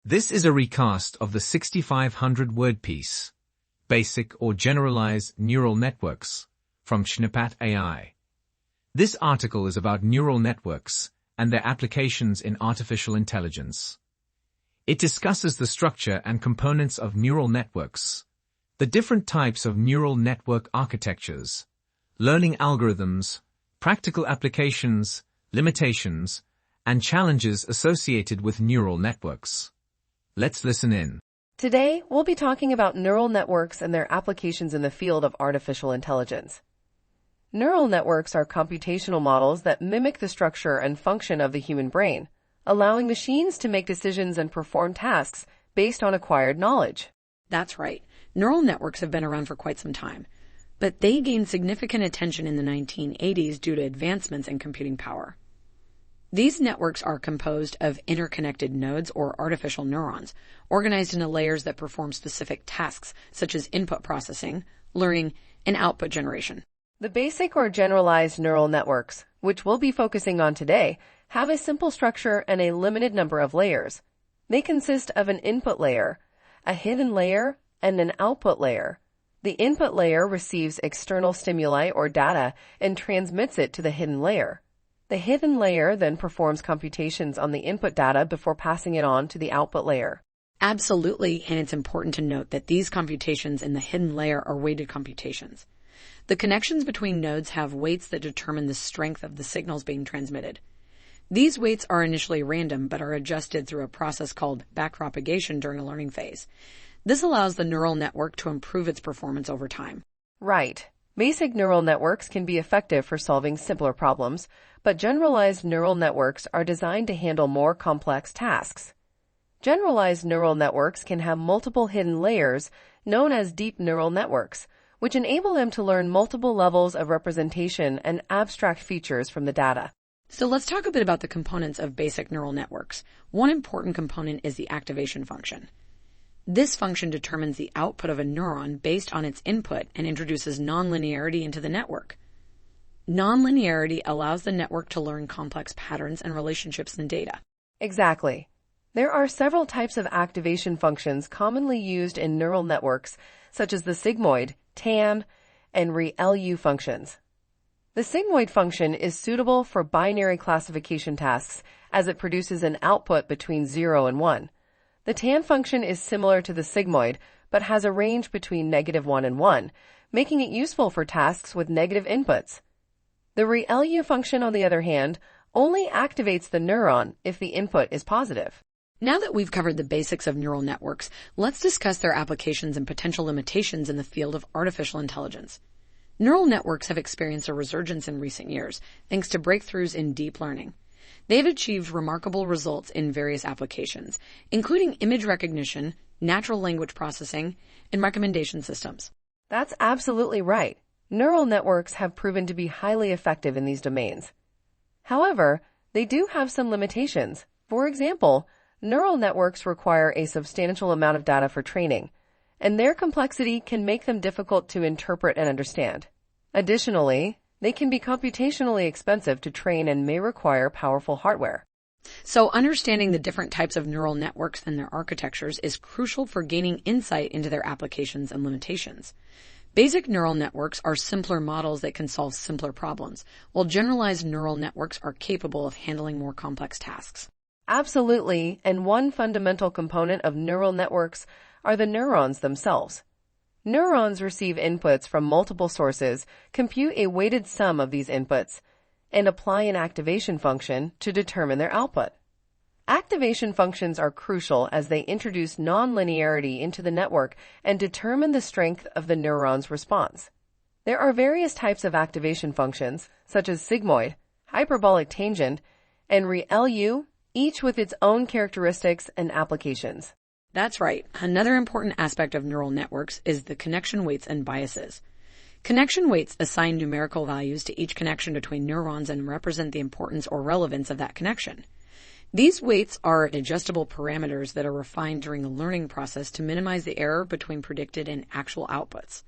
This is a recast of the 6,500-word piece, Basic or Generalized Neural Networks, from Schnippat AI. This article is about neural networks and their applications in artificial intelligence. It discusses the structure and components of neural networks, the different types of neural network architectures, learning algorithms, practical applications, limitations, and challenges associated with neural networks. Let's listen in. Today, we'll be talking about neural networks and their applications in the field of artificial intelligence. Neural networks are computational models that mimic the structure and function of the human brain, allowing machines to make decisions and perform tasks based on acquired knowledge. That's right. Neural networks have been around for quite some time, but they gained significant attention in the 1980s due to advancements in computing power. These networks are composed of interconnected nodes or artificial neurons, organized into layers that perform specific tasks such as input processing, learning, and output generation. The basic or generalized neural networks, which we'll be focusing on today, have a simple structure and a limited number of layers. They consist of an input layer, a hidden layer, and an output layer. The input layer receives external stimuli or data and transmits it to the hidden layer. The hidden layer then performs computations on the input data before passing it on to the output layer. Absolutely, and it's important to note that these computations in the hidden layer are weighted computations. The connections between nodes have weights that determine the strength of the signals being transmitted. These weights are initially random but are adjusted through a process called backpropagation during a learning phase. This allows the neural network to improve its performance over time. Right. Basic neural networks can be effective for solving simpler problems, but generalized neural networks are designed to handle more complex tasks. Generalized neural networks can have multiple hidden layers, known as deep neural networks, which enable them to learn multiple levels of representation and abstract features from the data. So let's talk a bit about the components of basic neural networks. One important component is the activation function. This function determines the output of a neuron based on its input and introduces nonlinearity into the network. Nonlinearity allows the network to learn complex patterns and relationships in data. Exactly. There are several types of activation functions commonly used in neural networks, such as the sigmoid, tan, and ReLU functions. The sigmoid function is suitable for binary classification tasks as it produces an output between 0 and 1. The tan function is similar to the sigmoid, but has a range between -1 and 1, making it useful for tasks with negative inputs. The ReLU function, on the other hand, only activates the neuron if the input is positive. Now that we've covered the basics of neural networks, let's discuss their applications and potential limitations in the field of artificial intelligence. Neural networks have experienced a resurgence in recent years, thanks to breakthroughs in deep learning. They've achieved remarkable results in various applications, including image recognition, natural language processing, and recommendation systems. That's absolutely right. Neural networks have proven to be highly effective in these domains. However, they do have some limitations. For example, neural networks require a substantial amount of data for training, and their complexity can make them difficult to interpret and understand. Additionally, they can be computationally expensive to train and may require powerful hardware. So understanding the different types of neural networks and their architectures is crucial for gaining insight into their applications and limitations. Basic neural networks are simpler models that can solve simpler problems, while generalized neural networks are capable of handling more complex tasks. Absolutely, and one fundamental component of neural networks are the neurons themselves. Neurons receive inputs from multiple sources, compute a weighted sum of these inputs, and apply an activation function to determine their output. Activation functions are crucial as they introduce nonlinearity into the network and determine the strength of the neuron's response. There are various types of activation functions, such as sigmoid, hyperbolic tangent, and ReLU, each with its own characteristics and applications. That's right. Another important aspect of neural networks is the connection weights and biases. Connection weights assign numerical values to each connection between neurons and represent the importance or relevance of that connection. These weights are adjustable parameters that are refined during the learning process to minimize the error between predicted and actual outputs.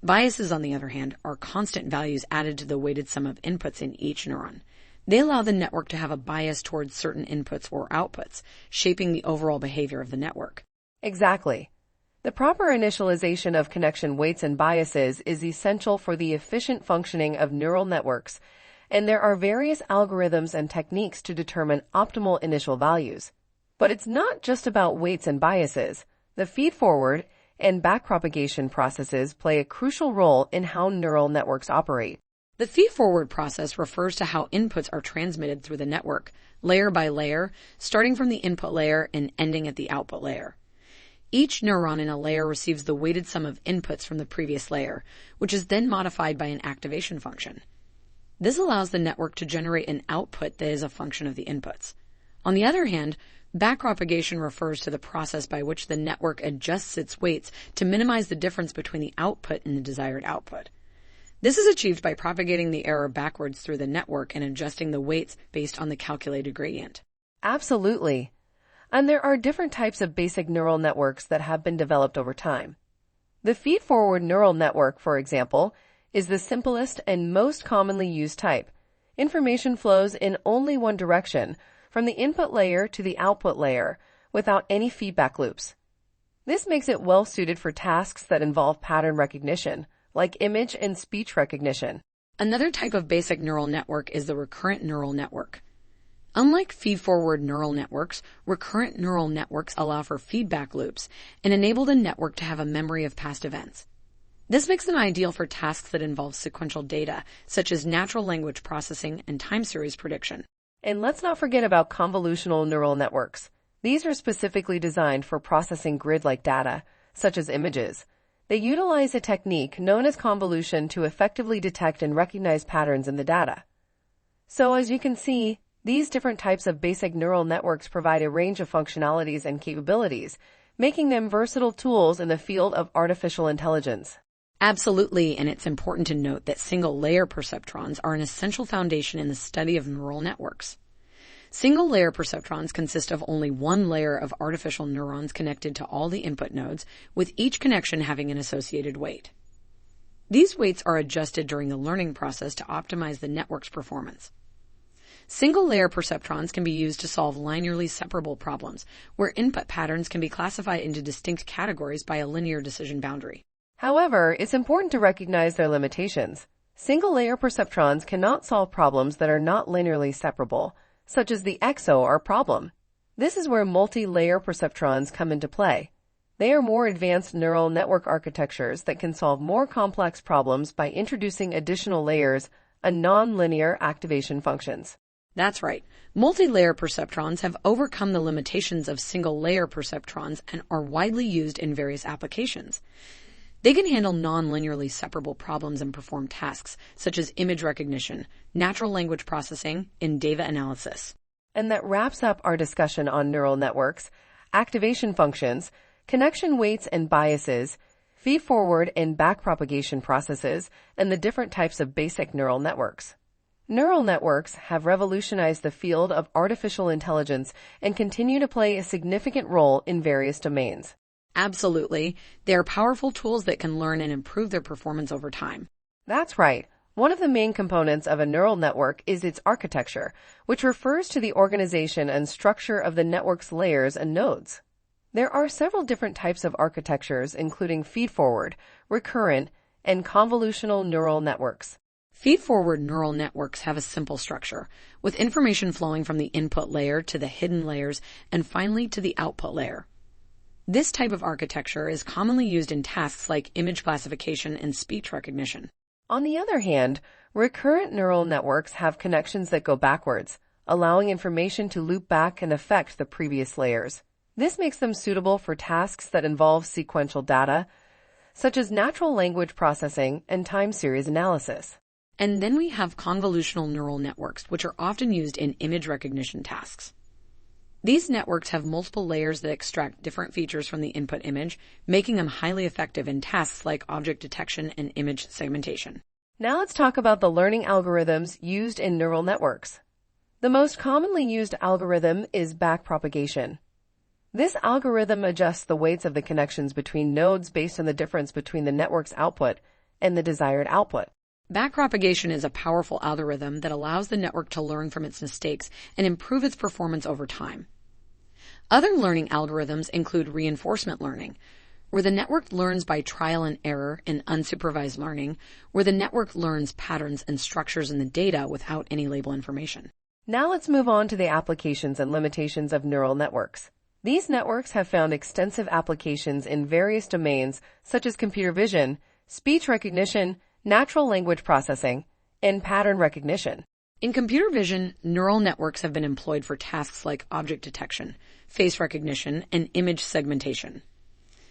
Biases, on the other hand, are constant values added to the weighted sum of inputs in each neuron. They allow the network to have a bias towards certain inputs or outputs, shaping the overall behavior of the network. Exactly. The proper initialization of connection weights and biases is essential for the efficient functioning of neural networks, and there are various algorithms and techniques to determine optimal initial values. But it's not just about weights and biases. The feed-forward and backpropagation processes play a crucial role in how neural networks operate. The feed-forward process refers to how inputs are transmitted through the network, layer by layer, starting from the input layer and ending at the output layer. Each neuron in a layer receives the weighted sum of inputs from the previous layer, which is then modified by an activation function. This allows the network to generate an output that is a function of the inputs. On the other hand, backpropagation refers to the process by which the network adjusts its weights to minimize the difference between the output and the desired output. This is achieved by propagating the error backwards through the network and adjusting the weights based on the calculated gradient. Absolutely. And there are different types of basic neural networks that have been developed over time. The feed-forward neural network, for example, is the simplest and most commonly used type. Information flows in only one direction, from the input layer to the output layer, without any feedback loops. This makes it well suited for tasks that involve pattern recognition, like image and speech recognition. Another type of basic neural network is the recurrent neural network. Unlike feed-forward neural networks, recurrent neural networks allow for feedback loops and enable the network to have a memory of past events. This makes them ideal for tasks that involve sequential data, such as natural language processing and time series prediction. And let's not forget about convolutional neural networks. These are specifically designed for processing grid-like data, such as images. They utilize a technique known as convolution to effectively detect and recognize patterns in the data. So as you can see, these different types of basic neural networks provide a range of functionalities and capabilities, making them versatile tools in the field of artificial intelligence. Absolutely, and it's important to note that single-layer perceptrons are an essential foundation in the study of neural networks. Single-layer perceptrons consist of only one layer of artificial neurons connected to all the input nodes, with each connection having an associated weight. These weights are adjusted during the learning process to optimize the network's performance. Single-layer perceptrons can be used to solve linearly separable problems, where input patterns can be classified into distinct categories by a linear decision boundary. However, it's important to recognize their limitations. Single-layer perceptrons cannot solve problems that are not linearly separable, such as the XOR problem. This is where multi-layer perceptrons come into play. They are more advanced neural network architectures that can solve more complex problems by introducing additional layers and non-linear activation functions. That's right. Multi-layer perceptrons have overcome the limitations of single-layer perceptrons and are widely used in various applications. They can handle non-linearly separable problems and perform tasks such as image recognition, natural language processing, and data analysis. And that wraps up our discussion on neural networks, activation functions, connection weights and biases, feed-forward and backpropagation processes, and the different types of basic neural networks. Neural networks have revolutionized the field of artificial intelligence and continue to play a significant role in various domains. Absolutely. They are powerful tools that can learn and improve their performance over time. That's right. One of the main components of a neural network is its architecture, which refers to the organization and structure of the network's layers and nodes. There are several different types of architectures, including feed-forward, recurrent, and convolutional neural networks. Feed-forward neural networks have a simple structure, with information flowing from the input layer to the hidden layers and finally to the output layer. This type of architecture is commonly used in tasks like image classification and speech recognition. On the other hand, recurrent neural networks have connections that go backwards, allowing information to loop back and affect the previous layers. This makes them suitable for tasks that involve sequential data, such as natural language processing and time series analysis. And then we have convolutional neural networks, which are often used in image recognition tasks. These networks have multiple layers that extract different features from the input image, making them highly effective in tasks like object detection and image segmentation. Now let's talk about the learning algorithms used in neural networks. The most commonly used algorithm is backpropagation. This algorithm adjusts the weights of the connections between nodes based on the difference between the network's output and the desired output. Backpropagation is a powerful algorithm that allows the network to learn from its mistakes and improve its performance over time. Other learning algorithms include reinforcement learning, where the network learns by trial and error, and unsupervised learning, where the network learns patterns and structures in the data without any label information. Now let's move on to the applications and limitations of neural networks. These networks have found extensive applications in various domains such as computer vision, speech recognition, natural language processing, and pattern recognition. In computer vision, neural networks have been employed for tasks like object detection, face recognition, and image segmentation.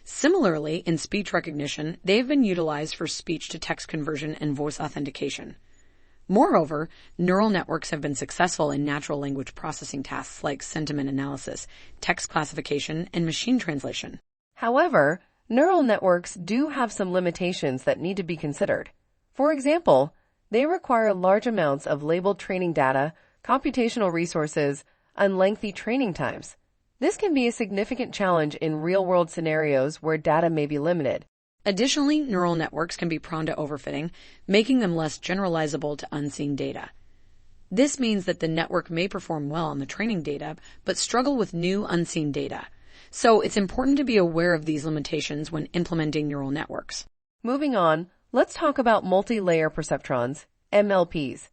Similarly, in speech recognition, they have been utilized for speech-to-text conversion and voice authentication. Moreover, neural networks have been successful in natural language processing tasks like sentiment analysis, text classification, and machine translation. However, neural networks do have some limitations that need to be considered. For example, they require large amounts of labeled training data, computational resources, and lengthy training times. This can be a significant challenge in real-world scenarios where data may be limited. Additionally, neural networks can be prone to overfitting, making them less generalizable to unseen data. This means that the network may perform well on the training data, but struggle with new unseen data. So it's important to be aware of these limitations when implementing neural networks. Moving on, let's talk about multi-layer perceptrons, MLPs.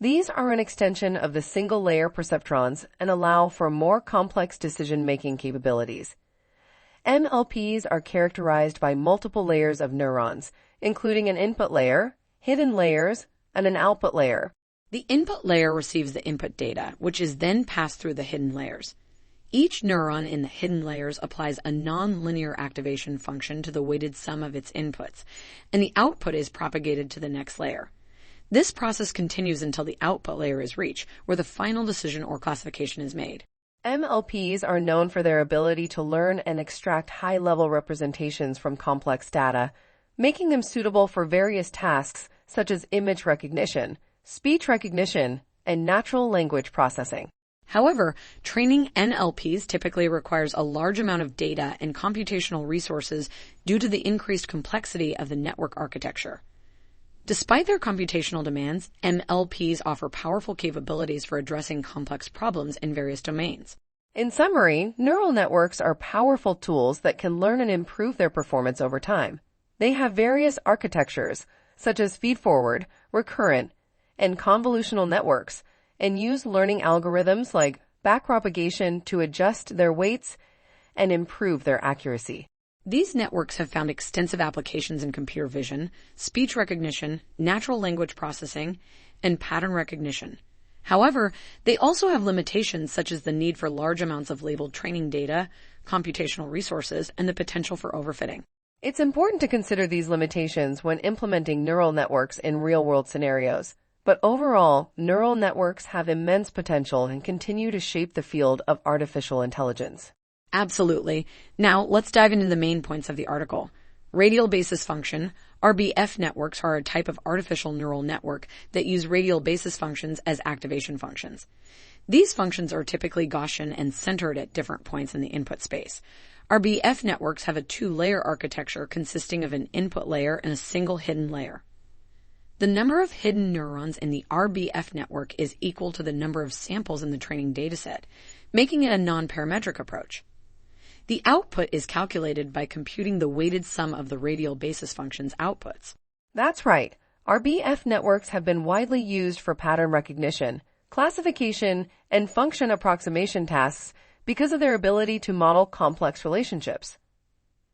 These are an extension of the single-layer perceptrons and allow for more complex decision-making capabilities. MLPs are characterized by multiple layers of neurons, including an input layer, hidden layers, and an output layer. The input layer receives the input data, which is then passed through the hidden layers. Each neuron in the hidden layers applies a nonlinear activation function to the weighted sum of its inputs, and the output is propagated to the next layer. This process continues until the output layer is reached, where the final decision or classification is made. MLPs are known for their ability to learn and extract high-level representations from complex data, making them suitable for various tasks such as image recognition, speech recognition, and natural language processing. However, training NLPs typically requires a large amount of data and computational resources due to the increased complexity of the network architecture. Despite their computational demands, MLPs offer powerful capabilities for addressing complex problems in various domains. In summary, neural networks are powerful tools that can learn and improve their performance over time. They have various architectures, such as feed-forward, recurrent, and convolutional networks, and use learning algorithms like backpropagation to adjust their weights and improve their accuracy. These networks have found extensive applications in computer vision, speech recognition, natural language processing, and pattern recognition. However, they also have limitations such as the need for large amounts of labeled training data, computational resources, and the potential for overfitting. It's important to consider these limitations when implementing neural networks in real-world scenarios. But overall, neural networks have immense potential and continue to shape the field of artificial intelligence. Absolutely. Now, let's dive into the main points of the article. Radial basis function, RBF networks are a type of artificial neural network that use radial basis functions as activation functions. These functions are typically Gaussian and centered at different points in the input space. RBF networks have a two-layer architecture consisting of an input layer and a single hidden layer. The number of hidden neurons in the RBF network is equal to the number of samples in the training dataset, making it a non-parametric approach. The output is calculated by computing the weighted sum of the radial basis function's outputs. That's right. RBF networks have been widely used for pattern recognition, classification, and function approximation tasks because of their ability to model complex relationships.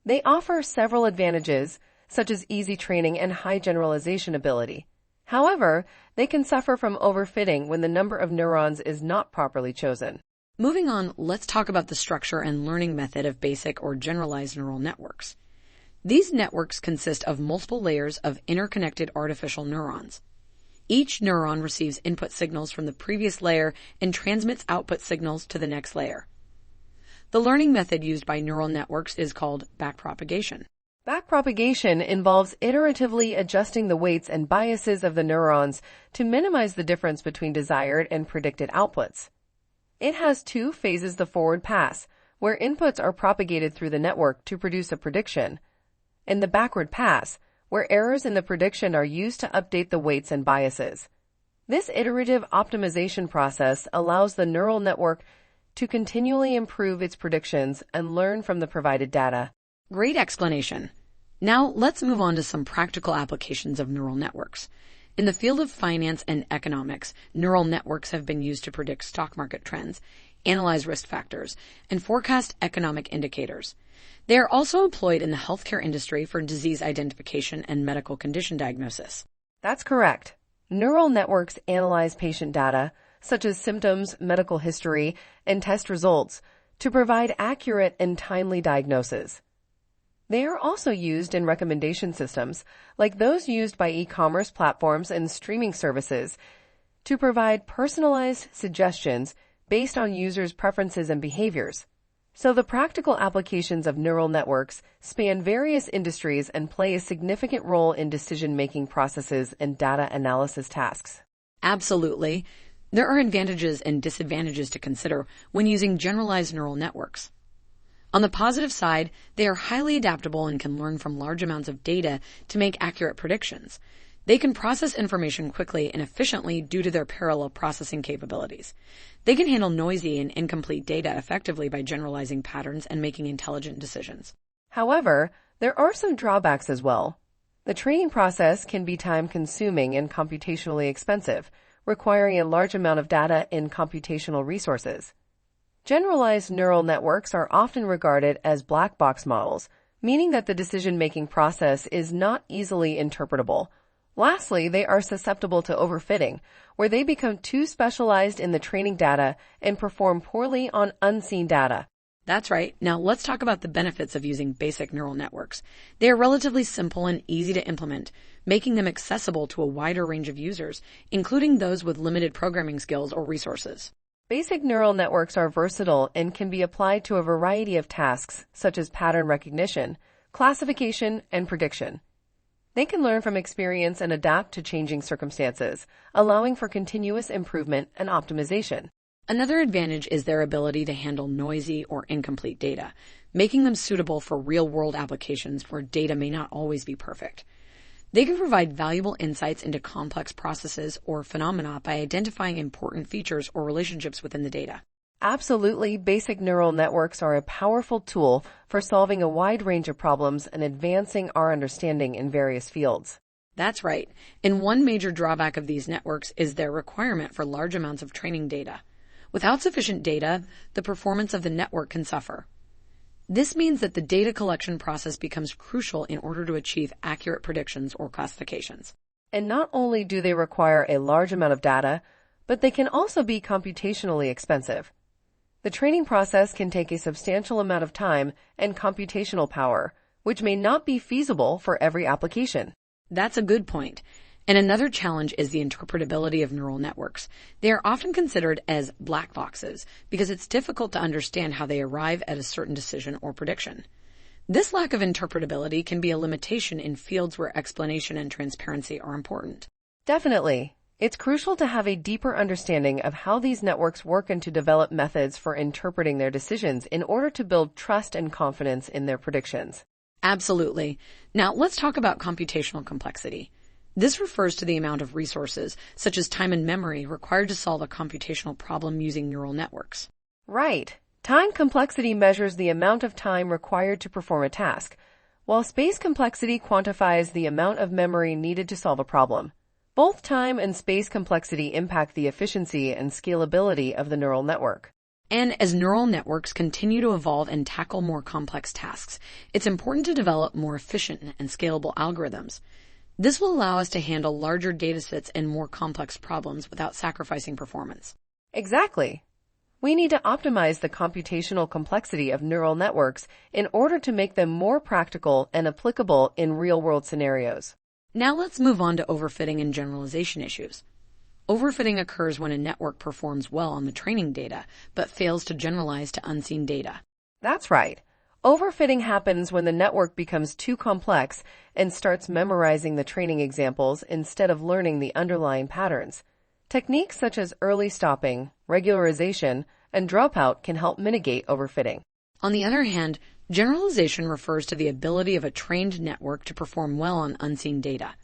They offer several advantages, such as easy training and high generalization ability. However, they can suffer from overfitting when the number of neurons is not properly chosen. Moving on, let's talk about the structure and learning method of basic or generalized neural networks. These networks consist of multiple layers of interconnected artificial neurons. Each neuron receives input signals from the previous layer and transmits output signals to the next layer. The learning method used by neural networks is called backpropagation. Backpropagation involves iteratively adjusting the weights and biases of the neurons to minimize the difference between desired and predicted outputs. It has two phases: the forward pass, where inputs are propagated through the network to produce a prediction, and the backward pass, where errors in the prediction are used to update the weights and biases. This iterative optimization process allows the neural network to continually improve its predictions and learn from the provided data. Great explanation. Now let's move on to some practical applications of neural networks. In the field of finance and economics, neural networks have been used to predict stock market trends, analyze risk factors, and forecast economic indicators. They are also employed in the healthcare industry for disease identification and medical condition diagnosis. That's correct. Neural networks analyze patient data, such as symptoms, medical history, and test results, to provide accurate and timely diagnosis. They are also used in recommendation systems, like those used by e-commerce platforms and streaming services, to provide personalized suggestions based on users' preferences and behaviors. So the practical applications of neural networks span various industries and play a significant role in decision-making processes and data analysis tasks. Absolutely. There are advantages and disadvantages to consider when using generalized neural networks. On the positive side, they are highly adaptable and can learn from large amounts of data to make accurate predictions. They can process information quickly and efficiently due to their parallel processing capabilities. They can handle noisy and incomplete data effectively by generalizing patterns and making intelligent decisions. However, there are some drawbacks as well. The training process can be time-consuming and computationally expensive, requiring a large amount of data and computational resources. Generalized neural networks are often regarded as black box models, meaning that the decision-making process is not easily interpretable. Lastly, they are susceptible to overfitting, where they become too specialized in the training data and perform poorly on unseen data. That's right. Now let's talk about the benefits of using basic neural networks. They are relatively simple and easy to implement, making them accessible to a wider range of users, including those with limited programming skills or resources. Basic neural networks are versatile and can be applied to a variety of tasks, such as pattern recognition, classification, and prediction. They can learn from experience and adapt to changing circumstances, allowing for continuous improvement and optimization. Another advantage is their ability to handle noisy or incomplete data, making them suitable for real-world applications where data may not always be perfect. They can provide valuable insights into complex processes or phenomena by identifying important features or relationships within the data. Absolutely, basic neural networks are a powerful tool for solving a wide range of problems and advancing our understanding in various fields. That's right. And one major drawback of these networks is their requirement for large amounts of training data. Without sufficient data, the performance of the network can suffer. This means that the data collection process becomes crucial in order to achieve accurate predictions or classifications. And not only do they require a large amount of data, but they can also be computationally expensive. The training process can take a substantial amount of time and computational power, which may not be feasible for every application. That's a good point. And another challenge is the interpretability of neural networks. They are often considered as black boxes because it's difficult to understand how they arrive at a certain decision or prediction. This lack of interpretability can be a limitation in fields where explanation and transparency are important. Definitely. It's crucial to have a deeper understanding of how these networks work and to develop methods for interpreting their decisions in order to build trust and confidence in their predictions. Absolutely. Now let's talk about computational complexity. This refers to the amount of resources, such as time and memory, required to solve a computational problem using neural networks. Right. Time complexity measures the amount of time required to perform a task, while space complexity quantifies the amount of memory needed to solve a problem. Both time and space complexity impact the efficiency and scalability of the neural network. And as neural networks continue to evolve and tackle more complex tasks, it's important to develop more efficient and scalable algorithms. This will allow us to handle larger datasets and more complex problems without sacrificing performance. Exactly. We need to optimize the computational complexity of neural networks in order to make them more practical and applicable in real-world scenarios. Now let's move on to overfitting and generalization issues. Overfitting occurs when a network performs well on the training data, but fails to generalize to unseen data. That's right. Overfitting happens when the network becomes too complex and starts memorizing the training examples instead of learning the underlying patterns. Techniques such as early stopping, regularization, and dropout can help mitigate overfitting. On the other hand, Generalization refers to the ability of a trained network to perform well on unseen data.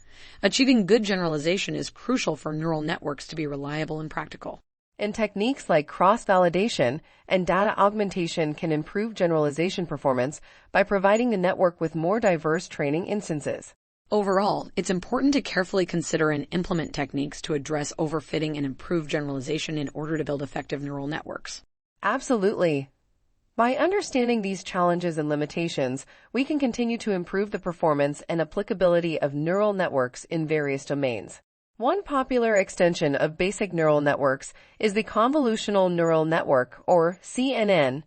Achieving good generalization is crucial for neural networks to be reliable and practical. And techniques like cross-validation and data augmentation can improve generalization performance by providing the network with more diverse training instances. Overall, it's important to carefully consider and implement techniques to address overfitting and improve generalization in order to build effective neural networks. Absolutely. By understanding these challenges and limitations, we can continue to improve the performance and applicability of neural networks in various domains. One popular extension of basic neural networks is the convolutional neural network, or CNN.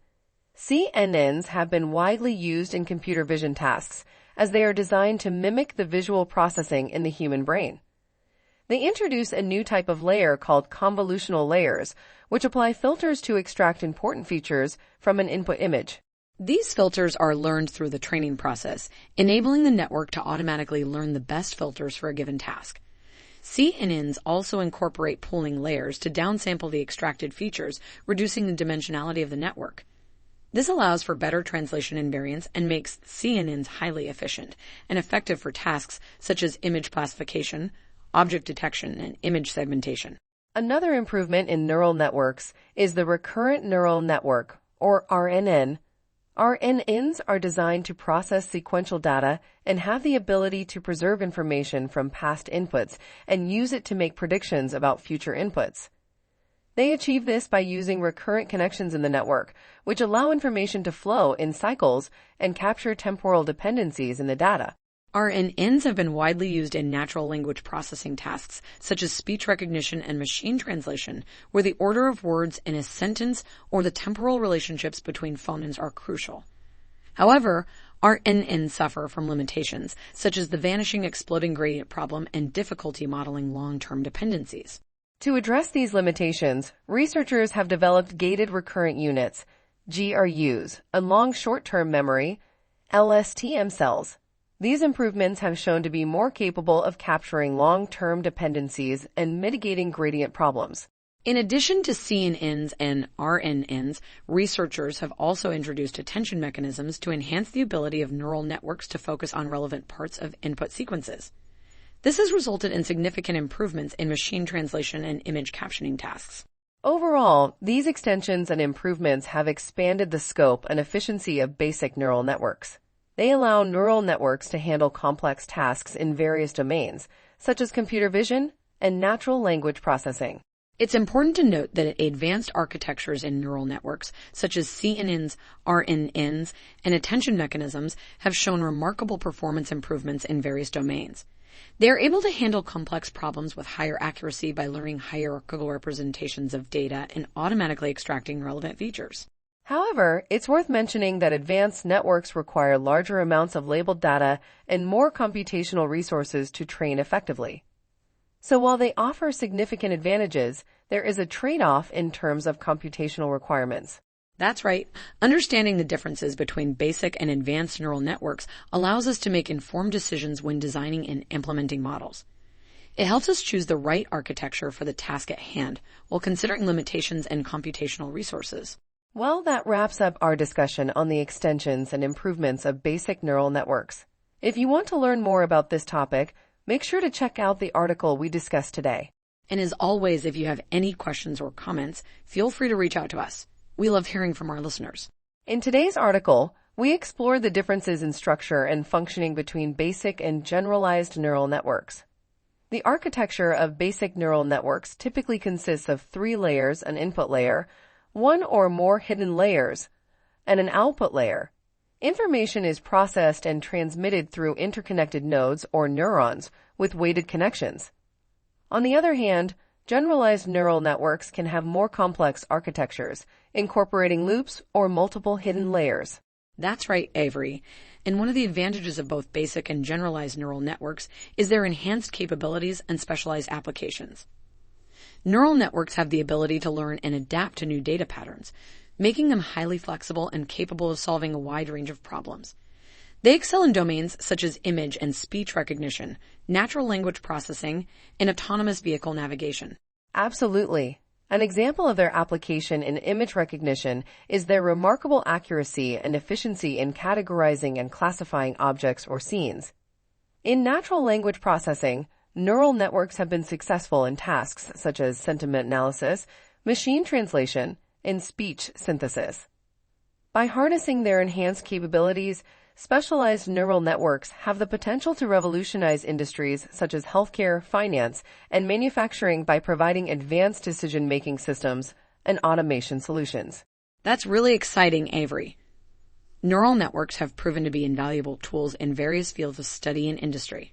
CNNs have been widely used in computer vision tasks, as they are designed to mimic the visual processing in the human brain. They introduce a new type of layer called convolutional layers, which apply filters to extract important features from an input image. These filters are learned through the training process, enabling the network to automatically learn the best filters for a given task. CNNs also incorporate pooling layers to downsample the extracted features, reducing the dimensionality of the network. This allows for better translation invariance and makes CNNs highly efficient and effective for tasks such as image classification, object detection, and image segmentation. Another improvement in neural networks is the recurrent neural network, or RNN. RNNs are designed to process sequential data and have the ability to preserve information from past inputs and use it to make predictions about future inputs. They achieve this by using recurrent connections in the network, which allow information to flow in cycles and capture temporal dependencies in the data. RNNs have been widely used in natural language processing tasks, such as speech recognition and machine translation, where the order of words in a sentence or the temporal relationships between phonons are crucial. However, RNNs suffer from limitations, such as the vanishing exploding gradient problem and difficulty modeling long-term dependencies. To address these limitations, researchers have developed gated recurrent units, GRUs, and long short-term memory, LSTM cells. These improvements have shown to be more capable of capturing long-term dependencies and mitigating gradient problems. In addition to CNNs and RNNs, researchers have also introduced attention mechanisms to enhance the ability of neural networks to focus on relevant parts of input sequences. This has resulted in significant improvements in machine translation and image captioning tasks. Overall, these extensions and improvements have expanded the scope and efficiency of basic neural networks. They allow neural networks to handle complex tasks in various domains, such as computer vision and natural language processing. It's important to note that advanced architectures in neural networks, such as CNNs, RNNs, and attention mechanisms, have shown remarkable performance improvements in various domains. They are able to handle complex problems with higher accuracy by learning hierarchical representations of data and automatically extracting relevant features. However, it's worth mentioning that advanced networks require larger amounts of labeled data and more computational resources to train effectively. So while they offer significant advantages, there is a trade-off in terms of computational requirements. That's right. Understanding the differences between basic and advanced neural networks allows us to make informed decisions when designing and implementing models. It helps us choose the right architecture for the task at hand while considering limitations and computational resources. Well, that wraps up our discussion on the extensions and improvements of basic neural networks. If you want to learn more about this topic, make sure to check out the article we discussed today. And as always, if you have any questions or comments, feel free to reach out to us. We love hearing from our listeners. In today's article, we explore the differences in structure and functioning between basic and generalized neural networks. The architecture of basic neural networks typically consists of 3 layers: an input layer, 1 or more hidden layers, and an output layer. Information is processed and transmitted through interconnected nodes or neurons with weighted connections. On the other hand, generalized neural networks can have more complex architectures, incorporating loops or multiple hidden layers. That's right, Avery. And one of the advantages of both basic and generalized neural networks is their enhanced capabilities and specialized applications. Neural networks have the ability to learn and adapt to new data patterns, making them highly flexible and capable of solving a wide range of problems. They excel in domains such as image and speech recognition, natural language processing, and autonomous vehicle navigation. Absolutely. An example of their application in image recognition is their remarkable accuracy and efficiency in categorizing and classifying objects or scenes. In natural language processing, neural networks have been successful in tasks such as sentiment analysis, machine translation, and speech synthesis. By harnessing their enhanced capabilities, specialized neural networks have the potential to revolutionize industries such as healthcare, finance, and manufacturing by providing advanced decision-making systems and automation solutions. That's really exciting, Avery. Neural networks have proven to be invaluable tools in various fields of study and industry.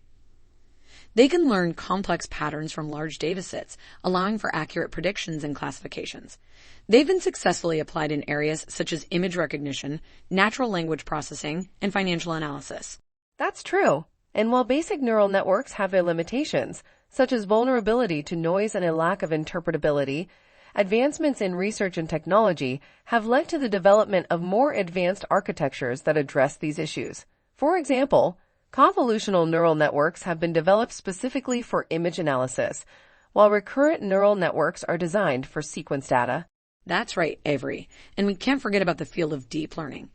They can learn complex patterns from large datasets, allowing for accurate predictions and classifications. They've been successfully applied in areas such as image recognition, natural language processing, and financial analysis. That's true. And while basic neural networks have their limitations, such as vulnerability to noise and a lack of interpretability, advancements in research and technology have led to the development of more advanced architectures that address these issues. For example, convolutional neural networks have been developed specifically for image analysis, while recurrent neural networks are designed for sequence data. That's right, Avery. And we can't forget about the field of deep learning.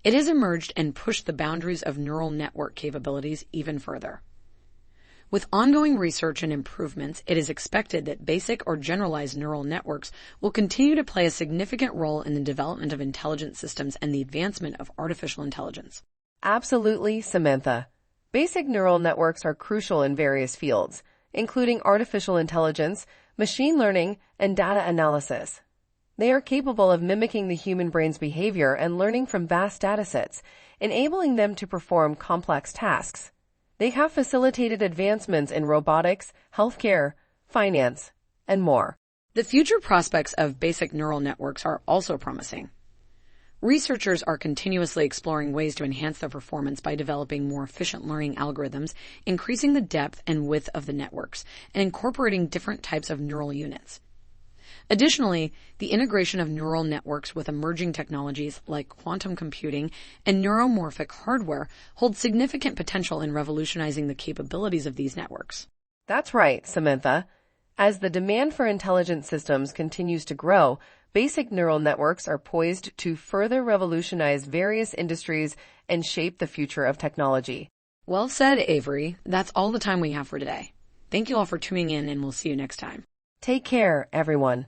It has emerged and pushed the boundaries of neural network capabilities even further. With ongoing research and improvements, it is expected that basic or generalized neural networks will continue to play a significant role in the development of intelligent systems and the advancement of artificial intelligence. Absolutely, Samantha. Basic neural networks are crucial in various fields, including artificial intelligence, machine learning, and data analysis. They are capable of mimicking the human brain's behavior and learning from vast datasets, enabling them to perform complex tasks. They have facilitated advancements in robotics, healthcare, finance, and more. The future prospects of basic neural networks are also promising. Researchers are continuously exploring ways to enhance their performance by developing more efficient learning algorithms, increasing the depth and width of the networks, and incorporating different types of neural units. Additionally, the integration of neural networks with emerging technologies like quantum computing and neuromorphic hardware holds significant potential in revolutionizing the capabilities of these networks. That's right, Samantha. As the demand for intelligent systems continues to grow, basic neural networks are poised to further revolutionize various industries and shape the future of technology. Well said, Avery. That's all the time we have for today. Thank you all for tuning in, and we'll see you next time. Take care, everyone.